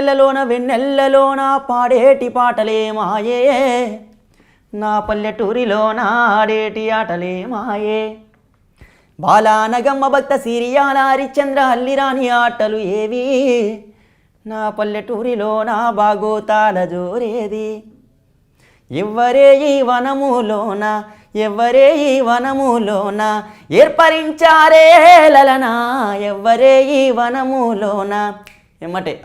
నెలలోన వెన్నెల్లలోన పాడేటి పాటలే మాయే నా పల్లెటూరిలోన ఆడేటి ఆటలే మాయే బాలానగమ్మ భక్త సిరియాల హరిశ్చంద్ర హల్లిరాని ఆటలు ఏవి నా పల్లెటూరిలోన బాగోతాల జోరేది ఎవ్వరే ఈ వనములోన ఎవ్వరే ఈ వనములోన ఏర్పరించారే లలనా ఎవ్వరే ఈ వనములోన ఏమటే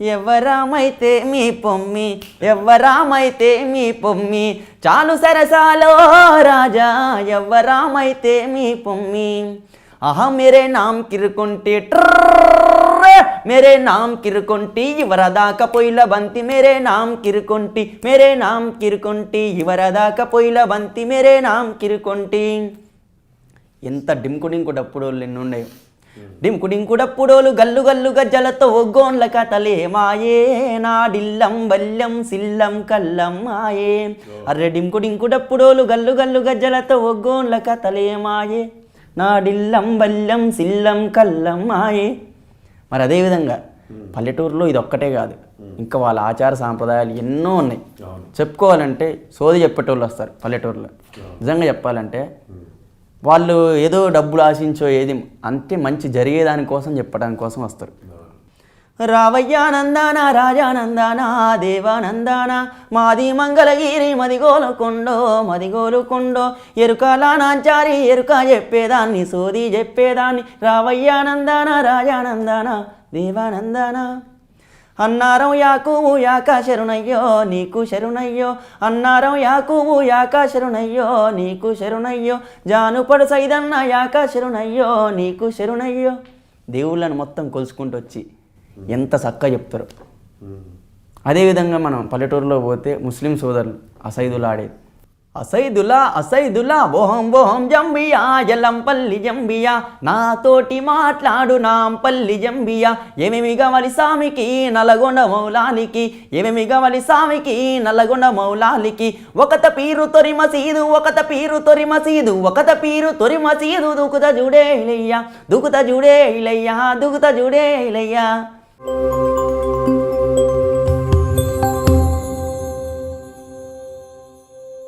ఎవ్వరామైతే మీ పొమ్మి ఎవ్వరామైతే మీ పొమ్మి చాలు సరసాలో రాజా ఎవ్వరామైతే మీ పొమ్మి ఆహా మేరే నామ్ కిరుకుంటి मेरे नाम किरकुंटी इवरदाक पोइल बंती मेरे नाम किरकुंटी इवरदाक पोइल बंती मेरे नाम किरकुंटी ఎంత డింకుడింకు డప్పుడోళ్ళు ఎన్ని ఉన్నాయి డింకుడింకు డప్పుడోలు గల్లు గల్లు గజ్జలతో ఒగ్గోన్ల కథలే మాయే నాడిల్లం బల్లం సిల్లం కల్లం మాయే అర్రె డింకుడింకు డప్పుడోలు గల్లు గల్లు గజ్జలతో ఒగ్గోన్ల కథలే మాయే నాడిల్లం బల్లం సిల్లం కల్లం మాయే మరి అదేవిధంగా పల్లెటూరులో ఇది ఒక్కటే కాదు ఇంకా వాళ్ళ ఆచార సాంప్రదాయాలు ఎన్నో ఉన్నాయి చెప్పుకోవాలంటే సోది చెప్పేటోళ్ళు వస్తారు పల్లెటూరులో నిజంగా చెప్పాలంటే వాళ్ళు ఏదో డబ్బులు ఆశించో ఏది అంతే మంచి జరిగేదానికోసం చెప్పడానికి కోసం వస్తారు రావయ్యానందాన రాజానందాన దేవానందాన మాది మంగళగిరి మదిగోలుకొండో ఎరుకల నాంచారి ఎరుక చెప్పేదాన్ని సోది చెప్పేదాన్ని రావయ్యానందాన రాజానందాన దేవానందాన అన్నారం యాకువు యాక శరుణయ్యో నీకు శరుణయ్యో అన్నారం యాకువు యాక శరుణయ్యో నీకు శరుణయ్యో జానుపడు సైదన్న యాక శరుణయ్యో నీకు శరుణయ్యో దేవుళ్ళని మొత్తం కొలుసుకుంటూ వచ్చి ఎంత చక్కగా చెప్తారు అదేవిధంగా మనం పల్లెటూరులో పోతే ముస్లిం సోదరులు అసైదులా ఆడేది అసైదులా ఓహం ఓహం జంబియా జలంపల్లి జంబియా నాతోటి మాట్లాడు నాంపల్లి జంబియా ఏమేమి కావాలి సామికి నల్లగొండ మౌలాలికి ఏమేమి కావాలి సామికి నల్లగొండ మౌలాలికి ఒకత పీరు తొరి మసీదు దూకుత జూడే ఇలయ్యా